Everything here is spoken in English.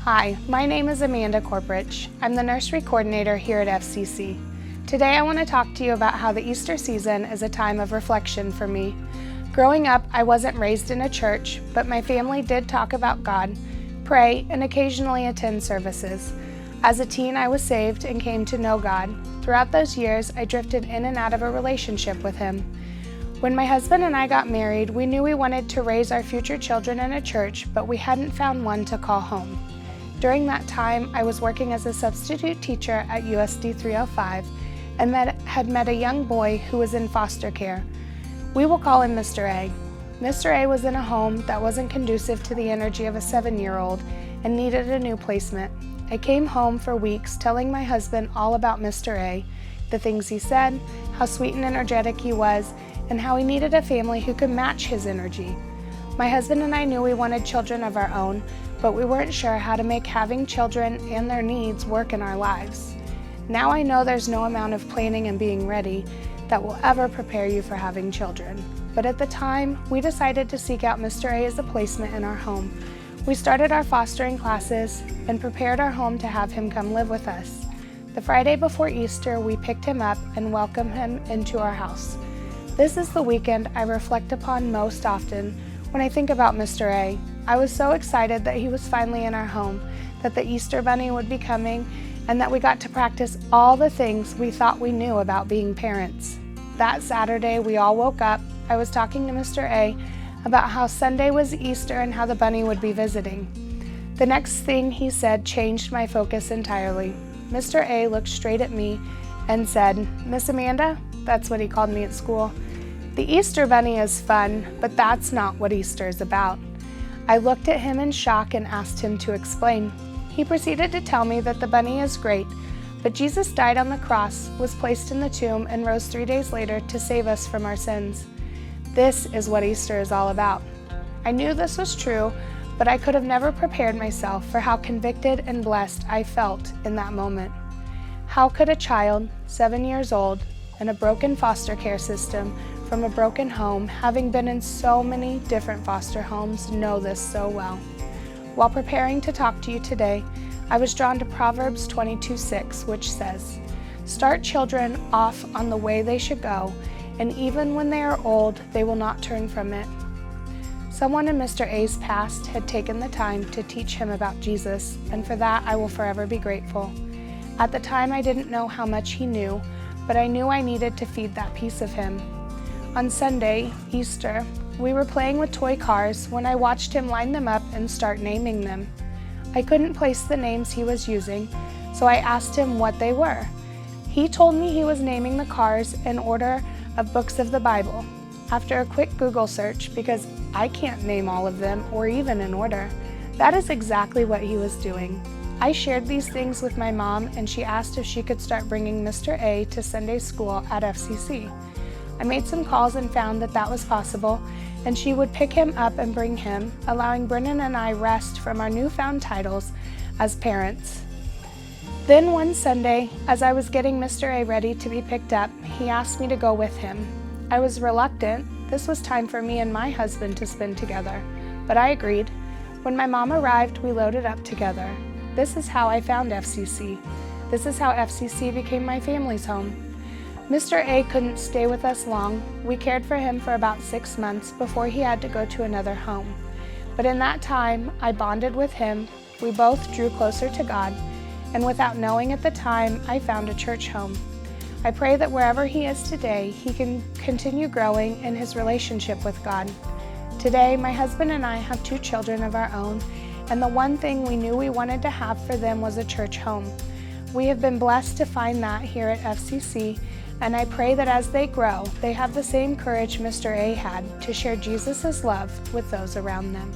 Hi, my name is Amanda Koerperich. I'm the nursery coordinator here at FCC. Today I want to talk to you about how the Easter season is a time of reflection for me. Growing up, I wasn't raised in a church, but my family did talk about God, pray, and occasionally attend services. As a teen, I was saved and came to know God. Throughout those years, I drifted in and out of a relationship with Him. When my husband and I got married, we knew we wanted to raise our future children in a church, but we hadn't found one to call home. During that time, I was working as a substitute teacher at USD 305 and had met a young boy who was in foster care. We will call him Mr. A. Mr. A was in a home that wasn't conducive to the energy of a 7-year-old and needed a new placement. I came home for weeks telling my husband all about Mr. A, the things he said, how sweet and energetic he was, and how he needed a family who could match his energy. My husband and I knew we wanted children of our own, but we weren't sure how to make having children and their needs work in our lives. Now I know there's no amount of planning and being ready that will ever prepare you for having children. But at the time, we decided to seek out Mr. A as a placement in our home. We started our fostering classes and prepared our home to have him come live with us. The Friday before Easter, we picked him up and welcomed him into our house. This is the weekend I reflect upon most often when I think about Mr. A. I was so excited that he was finally in our home, that the Easter Bunny would be coming, and that we got to practice all the things we thought we knew about being parents. That Saturday, we all woke up. I was talking to Mr. A about how Sunday was Easter and how the bunny would be visiting. The next thing he said changed my focus entirely. Mr. A looked straight at me and said, "Miss Amanda," that's what he called me at school, "the Easter Bunny is fun, but that's not what Easter is about." I looked at him in shock and asked him to explain. He proceeded to tell me that the bunny is great, but Jesus died on the cross, was placed in the tomb, and rose 3 days later to save us from our sins. This is what Easter is all about. I knew this was true, but I could have never prepared myself for how convicted and blessed I felt in that moment. How could a child, 7 years old, in a broken foster care system, from a broken home, having been in so many different foster homes, know this so well? While preparing to talk to you today, I was drawn to Proverbs 22:6, which says, "Start children off on the way they should go, and even when they are old, they will not turn from it." Someone in Mr. A's past had taken the time to teach him about Jesus, and for that I will forever be grateful. At the time, I didn't know how much he knew, but I knew I needed to feed that piece of him. On Sunday, Easter, we were playing with toy cars when I watched him line them up and start naming them. I couldn't place the names he was using, so I asked him what they were. He told me he was naming the cars in order of books of the Bible. After a quick Google search, because I can't name all of them or even in order, that is exactly what he was doing. I shared these things with my mom, and she asked if she could start bringing Mr. A to Sunday school at FCC. I made some calls and found that that was possible, and she would pick him up and bring him, allowing Brennan and I rest from our newfound titles as parents. Then one Sunday, as I was getting Mr. A ready to be picked up, he asked me to go with him. I was reluctant. This was time for me and my husband to spend together, but I agreed. When my mom arrived, we loaded up together. This is how I found FCC. This is how FCC became my family's home. Mr. A couldn't stay with us long. We cared for him for about 6 months before he had to go to another home. But in that time, I bonded with him. We both drew closer to God, and without knowing at the time, I found a church home. I pray that wherever he is today, he can continue growing in his relationship with God. Today, my husband and I have 2 children of our own, and the one thing we knew we wanted to have for them was a church home. We have been blessed to find that here at FCC, and I pray that as they grow, they have the same courage Mr. A had to share Jesus' love with those around them.